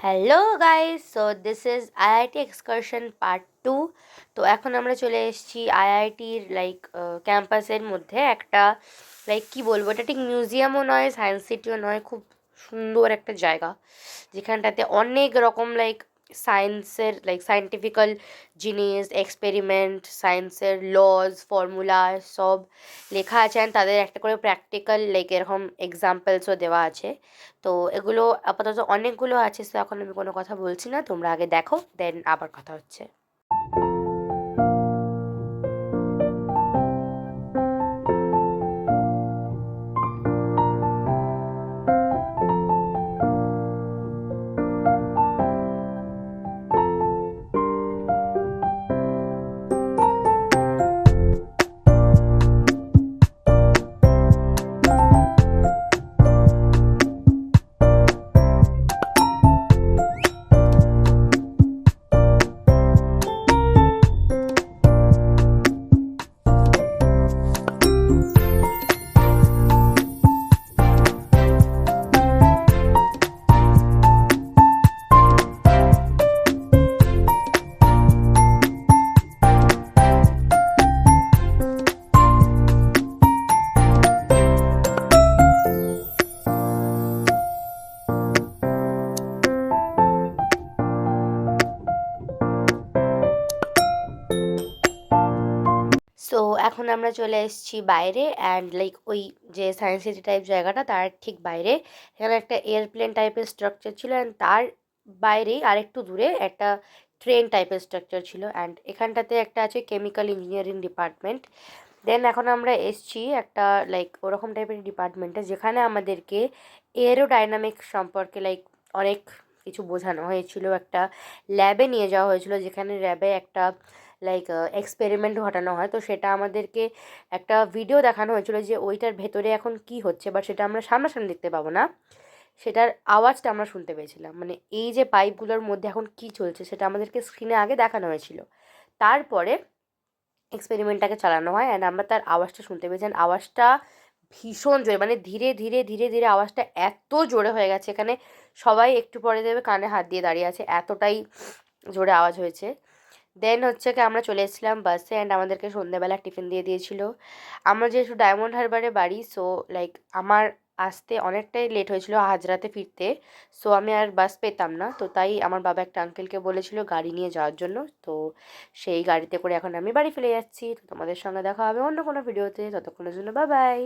Hello guys, so this is IIT excursion part 2। তো এখন আমরা চলে এসেছি আইআইটির ক্যাম্পাসের মধ্যে একটা কি বলবো, এটা ঠিক মিউজিয়ামও নয়, সায়েন্স সিটিও নয়, খুব সুন্দর একটা জায়গা যেখানটাতে অনেক রকম সায়েন্সের সায়েন্টিফিক্যাল জিনিস, এক্সপেরিমেন্ট, সায়েন্সের লজ, ফর্মুলা সব লেখা আছে, and তাদের একটা করে প্র্যাকটিক্যাল এরকম এক্সাম্পলসও দেওয়া আছে। তো এগুলো আপাতত অনেকগুলো আছে, তো এখন আমি কোনো কথা বলছি না, তোমরা আগে দেখো, দেন আবার কথা হচ্ছে। সো এখন আমরা চলে এসেছি বাইরে, অ্যান্ড ওই যে সায়েন্স সিটি টাইপ জায়গাটা তার ঠিক বাইরে এখানে একটা এয়ারপ্লেন টাইপের স্ট্রাকচার ছিল, অ্যান্ড তার বাইরেই আরেকটু দূরে একটা ট্রেন টাইপের স্ট্রাকচার ছিল, অ্যান্ড এখানটাতে একটা আছে কেমিক্যাল ইঞ্জিনিয়ারিং ডিপার্টমেন্ট। দেন এখন আমরা এসছি একটা ওরকম টাইপের ডিপার্টমেন্টে যেখানে আমাদেরকে এরোডাইনামিক্স সম্পর্কে অনেক কিছু বোঝানো হয়েছিল। একটা ল্যাবে নিয়ে যাওয়া হয়েছিল, যেখানে ল্যাবে একটা এক্সপেরিমেন্ট ঘটানো হয়, তো সেটা আমাদেরকে একটা ভিডিও দেখানো হয়েছিল যে ওইটার ভেতরে এখন কি হচ্ছে, বাট সেটা আমরা সামনাসামনি দেখতে পাবো না, সেটার আওয়াজটা আমরা শুনতে পেয়েছিলাম। মানে এই যে পাইপগুলোর মধ্যে এখন কি চলছে সেটা আমাদেরকে স্ক্রিনে আগে দেখানো হয়েছিল, তারপরে এক্সপেরিমেন্টটাকে চালানো হয়, অ্যান্ড আমরা তার আওয়াজটা শুনতে পেয়েছি। আওয়াজটা ভীষণ জোরে, মানে ধীরে ধীরে ধীরে ধীরে আওয়াজটা এত জোরে হয়ে গেছে, এখানে সবাই একটু পরে দেবে কানে হাত দিয়ে দাঁড়িয়ে আছে, এতটাই জোরে আওয়াজ হয়েছে। দেন হচ্ছে কি আমরা চলে এসেছিলাম বাসে, অ্যান্ড আমাদেরকে সন্ধ্যেবেলা টিফিন দিয়ে দিয়েছিল। আমরা যেহেতু ডায়মন্ড হারবারে বাড়ি, সো আমার আসতে অনেকটাই লেট হয়েছিল হাজরাতে ফিরতে, সো আমি আর বাস পেতাম না, তো তাই আমার বাবা একটা আঙ্কেলকে বলেছিল গাড়ি নিয়ে যাওয়ার জন্য। তো সেই গাড়িতে করে এখন আমি বাড়ি ফিরে যাচ্ছি। তো তোমাদের সঙ্গে দেখা হবে অন্য কোনো ভিডিওতে, ততক্ষণের জন্য বাই বাই।